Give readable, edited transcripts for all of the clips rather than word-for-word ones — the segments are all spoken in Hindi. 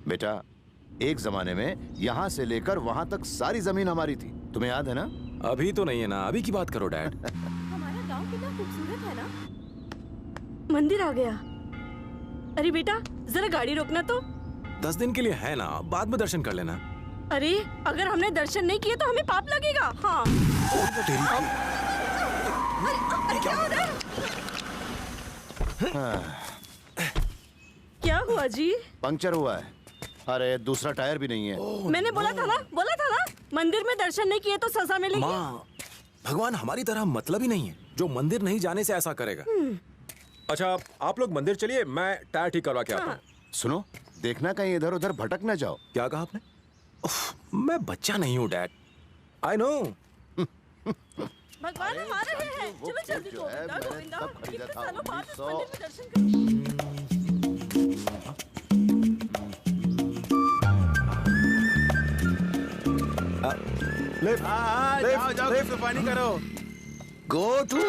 बेटा, एक जमाने में यहाँ से लेकर वहाँ तक सारी जमीन हमारी थी, तुम्हें याद है ना? अभी तो नहीं है ना, अभी की बात करो डैड। हमारा गांव कितना खूबसूरत है ना। मंदिर आ गया। अरे बेटा, जरा गाड़ी रोकना तो। 10 दिन के लिए है ना, बाद में दर्शन कर लेना। अरे अगर हमने दर्शन नहीं किए तो हमें पाप लगेगा। हाँ। अरे क्या हो रहा है? क्या हुआ जी? पंक्चर हुआ है। अरे दूसरा टायर भी नहीं है। मैंने बोला था ना, मंदिर में दर्शन नहीं किए तो सजा मिलेगी। माँ, भगवान हमारी तरह मतलब ही नहीं है जो मंदिर नहीं जाने से ऐसा करेगा। अच्छा आप लोग मंदिर चलिए, मैं टायर ठीक करवा के आता हूँ। सुनो, देखना कहीं इधर उधर भटक न जाओ। क्या कहा आपने? मैं बच्चा नहीं हूँ डैड, आई नो। भगवान हम आ रहे हैं। चलो जल्दी गोविंदा, गोविंदा। कितने सालों बाद इस मंदिर में दर्शन कर। जाओ पानी करो। Go to.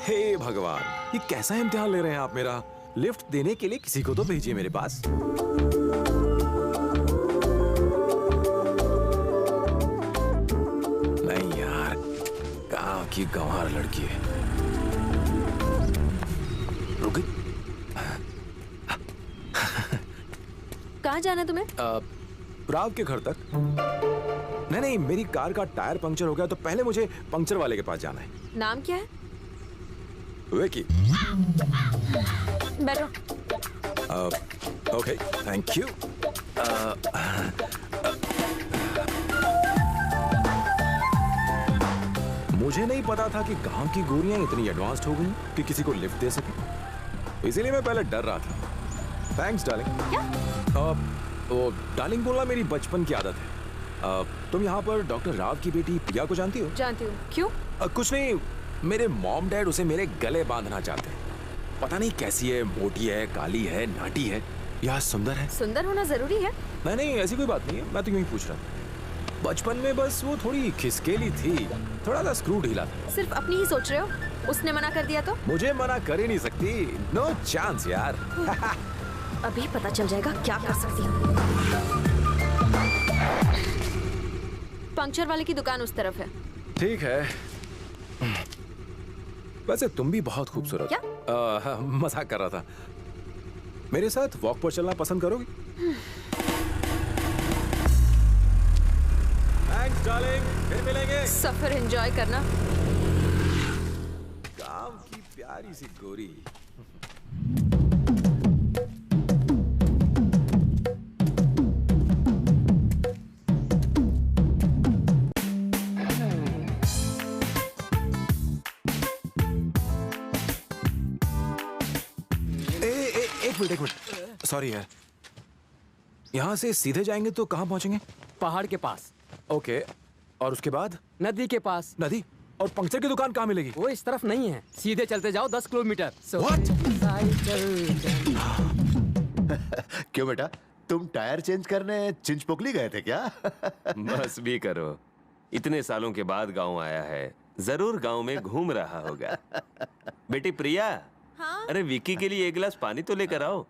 हे भगवान, ये कैसा इम्तिहान ले रहे हैं आप मेरा? लिफ्ट देने के लिए किसी को तो भेजिए मेरे पास। नहीं यार, गांव की गंवार लड़की है। रुक गई। कहाँ जाना तुम्हें? राव के घर तक। नहीं, मेरी कार का टायर पंक्चर हो गया तो पहले मुझे पंक्चर वाले के पास जाना है। नाम क्या है? विकी। बैठो। Okay, thank you. मुझे नहीं पता था कि गांव की गोरियां इतनी एडवांस्ड हो गई कि किसी को लिफ्ट दे सके, इसीलिए मैं पहले डर रहा था। Thanks darling. क्या? वो डार्लिंग बोलना मेरी बचपन की आदत है। तुम यहाँ पर डॉक्टर राव की बेटी प्रिया को जानती हो? जानती हूँ। क्यों? कुछ नहीं, मेरे मॉम डैड उसे मेरे गले बांधना चाहते हैं। पता नहीं कैसी है, मोटी है, काली है, नाटी है या सुंदर है। सुंदर होना जरूरी है? नहीं, ऐसी कोई बात नहीं है, मैं तो यूं ही पूछ रहा था। बचपन में बस वो थोड़ी खिसकेली थी, थोड़ा सा स्क्रू ढीला था। सिर्फ अपनी ही सोच रहे हो? उसने मना कर दिया तो? मुझे मना कर ही नहीं सकती, नो चांस यार। अभी पता चल जाएगा क्या कर सकती हूँ। पंक्चर वाले की दुकान उस तरफ है। ठीक है। वैसे तुम भी बहुत खूबसूरत। क्या? मजाक कर रहा था। मेरे साथ वॉक पर चलना पसंद करोगी? थैंक्स डार्लिंग, फिर मिलेंगे। सफर एंजॉय करना। गांव की प्यारी सी गोरी। एक मिनट, सॉरी यार। यहाँ से सीधे जाएंगे तो कहाँ पहुँचेंगे? पहाड़ के पास। ओके, और उसके बाद? नदी के पास। नदी? और पंक्चर की दुकान कहाँ मिलेगी? वो इस तरफ नहीं है, सीधे चलते जाओ 10 किलोमीटर। What? क्यों बेटा, तुम टायर चेंज करने चिंचपोकली गए थे क्या? बस भी करो, इतने सालों के बाद गांव आया है, जरूर गांव में घूम रहा होगा। बेटी प्रिया। हाँ? अरे विक्की के लिए एक गिलास पानी तो लेकर आओ।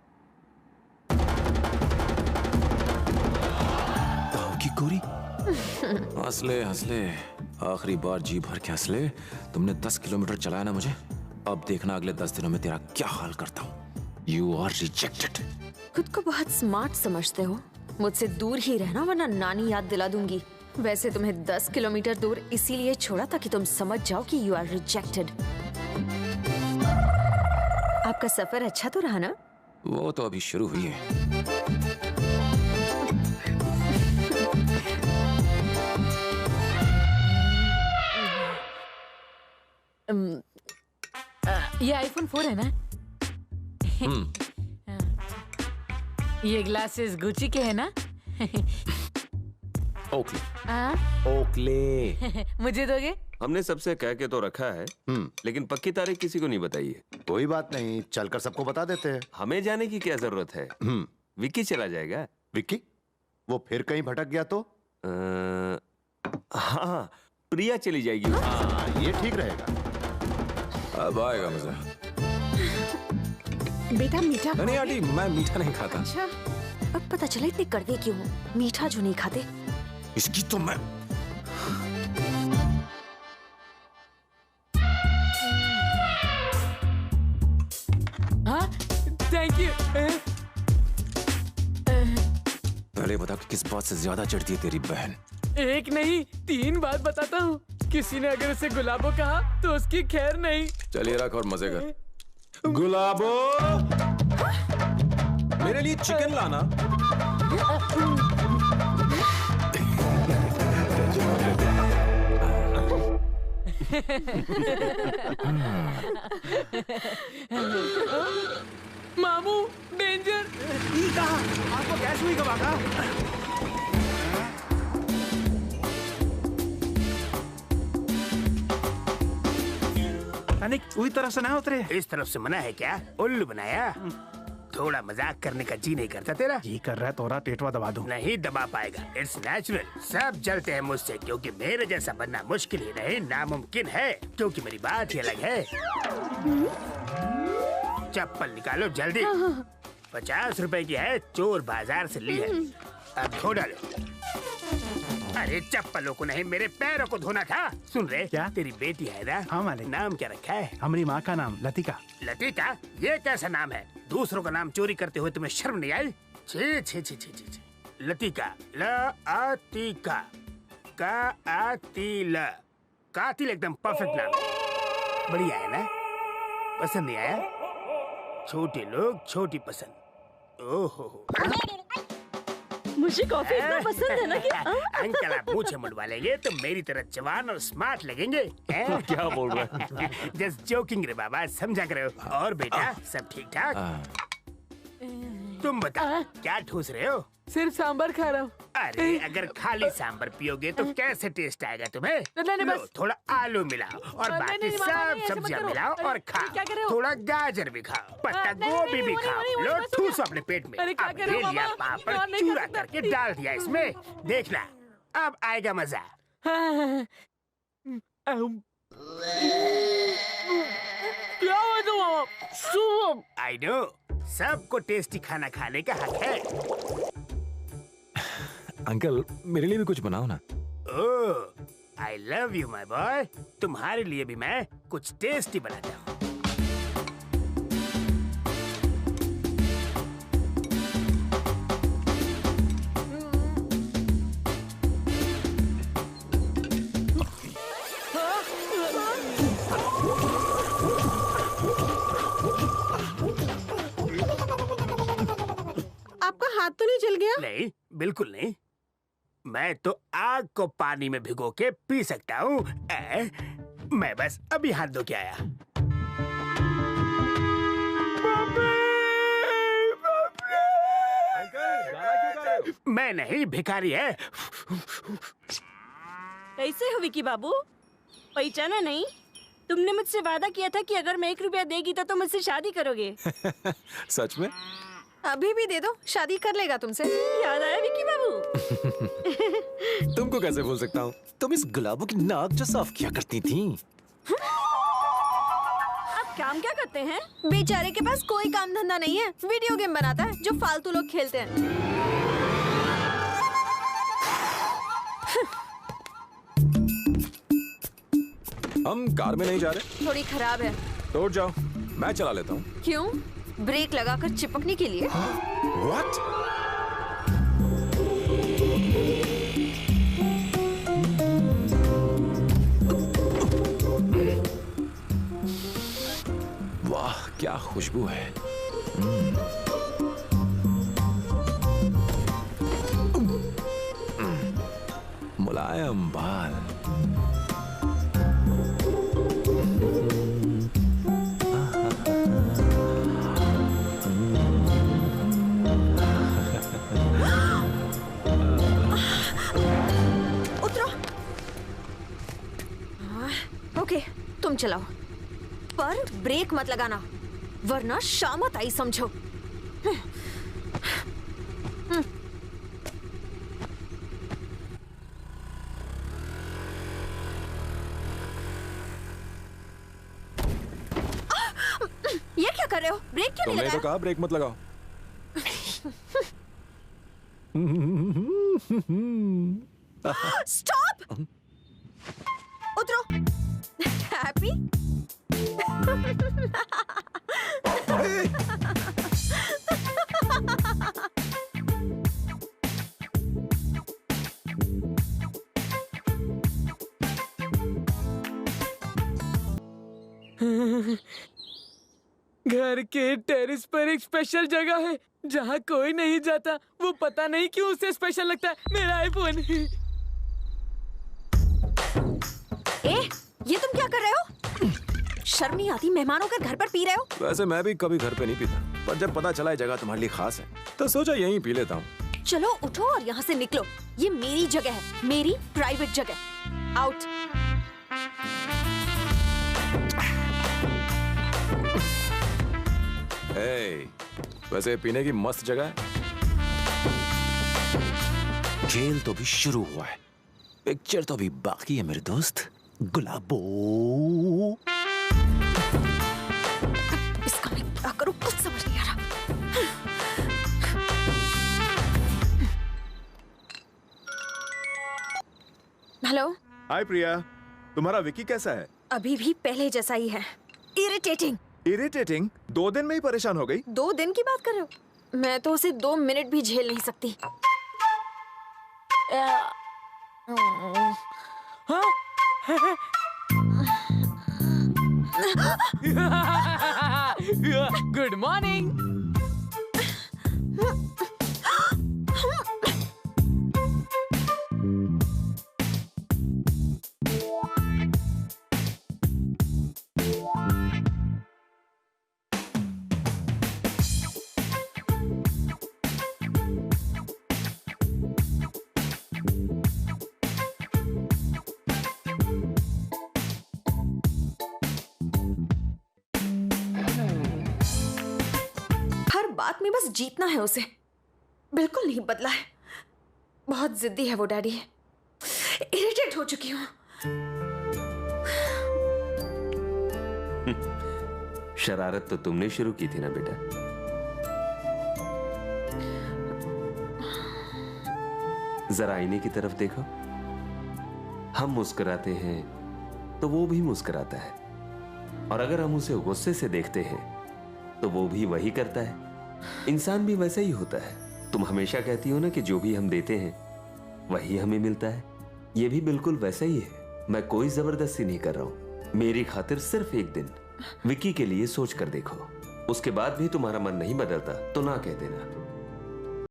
गांव की गोरी। हंसले हंसले, आखिरी बार जी भर के हंसले। तुमने 10 किलोमीटर चलाया ना मुझे, अब देखना अगले 10 दिनों में तेरा क्या हाल करता हूँ। You are rejected। खुद को बहुत स्मार्ट समझते हो, मुझसे दूर ही रहना वरना नानी याद दिला दूंगी। वैसे तुम्हें 10 किलोमीटर दूर इसीलिए छोड़ा ताकि तुम समझ जाओ कि यू आर रिजेक्टेड। आपका सफर अच्छा तो रहा ना? वो तो अभी शुरू हुई है। ये iPhone 4 है ना? ये ग्लासेस गुची के है ना? ओकले। हाँ? ओकले। मुझे दोगे? हमने सबसे कह के तो रखा है, लेकिन पक्की तारीख किसी को नहीं बताई है। कोई बात नहीं, चलकर सबको बता देते हैं। हमें जाने की क्या जरूरत है? विक्की चला जाएगा। विक्की? वो फिर कहीं भटक गया तो? हाँ, प्रिया चली जाएगी। हाँ, ये ठीक रहेगा। अब आएगा मजा। बेटा मीठा? नहीं आंटी, मैं मीठा नहीं खाता। अच्छा। अब पता चला इतने कड़वे क्यों हो, मीठा जो नहीं खाते। इसकी तो मैं हाँ थैंक यू। पहले बता कि किस बात से ज्यादा चढ़ती है तेरी बहन। एक नहीं 3 बात बताता हूँ। किसी ने अगर उसे गुलाबो कहा तो उसकी खैर नहीं। चलिए रख और मजे कर। गुलाबो, मेरे लिए चिकन लाना। मामू डेंजर। आपको गैस हुई कब आगा? अनिक वही तरफ से ना उतरे। इस तरफ से मना है क्या? उल्लू बनाया? थोड़ा मजाक करने का जी नहीं करता तेरा? जी कर रहा है तोरा टेटवा दबा दूं। नहीं दबा पाएगा, इट्स नेचुरल। सब जलते हैं मुझसे क्योंकि मेरे जैसा बनना मुश्किल ही नहीं नामुमकिन है, क्योंकि मेरी बात ही अलग है। चप्पल निकालो जल्दी। 50 रुपए की है, चोर बाजार से ली है। अब धो डालो। अरे चप्पलों को नहीं, मेरे पैरों को धोना था। सुन रहे क्या? तेरी बेटी है ना? हाँ मालिक। नाम क्या रखा है? हमारी माँ का नाम लतिका। लतिका? ये कैसा नाम है? दूसरों का नाम चोरी करते हुए तुम्हें शर्म नहीं आई? छी छी छी छी छी। लतिका, ल-आ-ती-का, का-आ-ती-ल। कातिल एकदम परफेक्ट नाम है। बढ़िया है ना? पसंद नहीं आया? छोटे लोग छोटी पसंद। ओहो। मुझे कॉफी इतना पसंद है ना कि अंकल आप मुझे मुड़वा लेंगे तो मेरी तरह जवान और स्मार्ट लगेंगे। क्या बोल रहा है? जस्ट जोकिंग रे बाबा, समझा करो। और बेटा सब ठीक ठाक? तुम बताओ क्या ठूस रहे हो? सिर्फ सांबर खा रहा हूँ। अरे अगर खाली सांबर पियोगे तो कैसे टेस्ट आएगा तुम्हें? नहीं, लो, बस। थोड़ा आलू मिलाओ और नहीं, बाकी नहीं, मामा, सब नहीं, ऐसे मत सब्जियां करो। मिलाओ और अरे, खाओ। क्या कर रहे हो? थोड़ा गाजर भी खाओ, पत्ता नहीं, गोभी नहीं, भी नहीं, खाओ। नहीं, लो बस, ठूसो बस। अपने पेट में। अरे, क्या अब कर रहे ले हो, लिया मामा? पापड़, नहीं, नहीं चूरा कर सकता। करके डाल दिया इसमें। देखना अब आएगा मजा। क्या हुआ तो मामा? सुबह आई नो, सबको टेस्टी खाना खाने का हक है। अंकल मेरे लिए भी कुछ बनाओ ना। Oh, I love you my boy. तुम्हारे लिए भी मैं कुछ टेस्टी बनाता हूँ। आपका हाथ तो नहीं जल गया? नहीं, बिल्कुल नहीं। मैं तो आग को पानी में भिगो के पी सकता हूँ। मैं बस अभी हाथ धो के आया। मैं नहीं, भिखारी है। कैसे हो विकी बाबू? पहचाना नहीं? तुमने मुझसे वादा किया था कि अगर मैं 1 रुपया देगी तो तुम मुझसे शादी करोगे। सच में? अभी भी दे दो, शादी कर लेगा तुमसे। याद आया विकी बाबू? तुमको कैसे भूल सकता हूँ? तुम इस गुलाबों की नाक जो साफ किया करती थी। आप काम क्या करते हैं? बेचारे के पास कोई काम धंधा नहीं है, वीडियो गेम बनाता है जो फालतू लोग खेलते हैं। हम कार में नहीं जा रहे। थोड़ी खराब है। तोड़ जाओ, मैं चला लेता हूँ। क्यों? ब्रेक लगाकर चिपकने के लिए? What? वाह क्या खुशबू है। मुलायम बाल। ओके, तुम चलाओ, पर ब्रेक मत लगाना वरना शामत आई समझो। ये क्या कर रहे हो? ब्रेक क्यों नहीं तुमने तो लगाया? कहा ब्रेक मत लगाओ। स्टॉप! उतरो। हैप्पी? घर के टेरेस पर एक स्पेशल जगह है जहाँ कोई नहीं जाता। वो पता नहीं क्यों उसे स्पेशल लगता है। मेरा आईफोन। ये तुम क्या कर रहे हो? शर्म नहीं आती? मेहमानों के घर पर पी रहे हो? वैसे मैं भी कभी घर पे नहीं पीता, पर जब पता चला ये जगह तुम्हारे लिए खास है तो सोचा यहीं पी लेता हूँ। चलो उठो और यहाँ से निकलो। ये मेरी जगह है, मेरी प्राइवेट जगह। आउट। वैसे पीने की मस्त जगह है। खेल तो भी शुरू हुआ है, पिक्चर तो भी बाकी है मेरे दोस्त गुलाबो। इसका मैं क्या करूं, कुछ समझ नहीं आ रहा। हेलो। हाय प्रिया, तुम्हारा विकी कैसा है? अभी भी पहले जैसा ही है। इरिटेटिंग। इरिटेटिंग? 2 दिन में ही परेशान हो गई? 2 दिन की बात कर रहे हो? मैं तो उसे 2 मिनट भी झेल नहीं सकती। Good morning. बात में बस जीतना है उसे। बिल्कुल नहीं बदला है। बहुत जिद्दी है वो डैडी। इरिटेट हो चुकी हूँ। शरारत तो तुमने शुरू की थी ना बेटा। जरा आईने की तरफ देखो। हम मुस्कुराते हैं तो वो भी मुस्कुराता है, और अगर हम उसे गुस्से से देखते हैं तो वो भी वही करता है। इंसान भी वैसा ही होता है। तुम हमेशा कहती हो ना कि जो भी हम देते हैं वही हमें मिलता है। ये भी बिल्कुल वैसा ही है। मैं कोई जबरदस्ती नहीं कर रहा हूं। मेरी खातिर सिर्फ एक दिन विकी के लिए सोच कर देखो। उसके बाद भी तुम्हारा मन नहीं बदलता तो ना कह देना।